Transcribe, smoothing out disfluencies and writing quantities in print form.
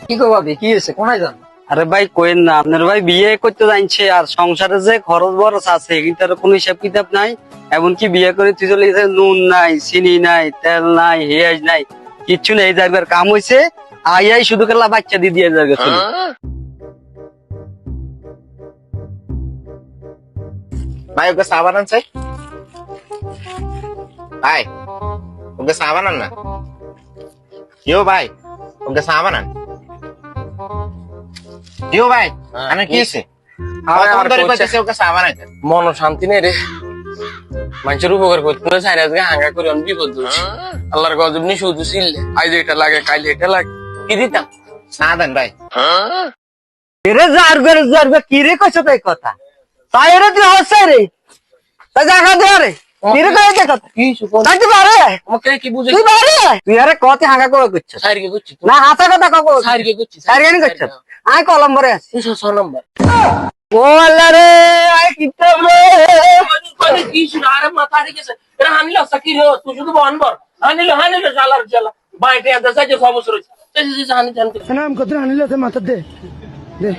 কি গো ভাবি, কি হয়েছে, কোনায় যান? আরে ভাই কোয়েন না, আপনার ভাই বিয়ে করতে যাচ্ছে আর সংসারে যে খরচ বরচ আছে এটার কোনো হিসাব কিতাব নাই। এমনকি বিয়ে করে তুই চলে গেছে, নুন নাই, চিনি নাই, তেল নাই, হেয়াজ নাই, কিচ্ছু নেই। এই যাবার কাম হয়েছে, আই শুধু খেলা বাচ্চা দিয়ে যাবে চলে। ভাই ওকে চা বানান চাই। ভাই ওকে চা বানান না। কেউ ভাই ওকে চা বানান। কেউ ভাই আমি কি হয়েছে? ওকে চা বানাইতে মন শান্তি নেই রে। মানুষের উপকার করতে চাই আজকে হাঙ্গা করে আমি বিপদ হচ্ছে। আল্লাহর গজব নি শুধু ছিল, আজ এটা লাগে কাল এটা লাগে, কি দিতাম। চা দেন ভাই। রে যার কি রে কইছ তাই কথা তাই রে তুই হচ্ছে রে তাই জায়গা দে রে কি রে কই দেখ কি সুপন তাই তুই বারে আমাকে কি বুঝে তুই বারে তুই আরে কতে হাঙ্গা করে কইছ সাইর কে করছি না হাসা কথা কব সাইর কে করছি সারি গানি কইছ আই কলম্বরে আছি 6 নম্বর। ও আল্লাহ রে আই কিতাব রে কই কি শুন আরে মাথা রেখেছে এরা হানিল সাকির হ তুই শুধু বনবর হানিল জালার জালা বাইরে আদা সাজে সব বছর হইছে হানি জানতে নাম কত আনিলে মাথা দে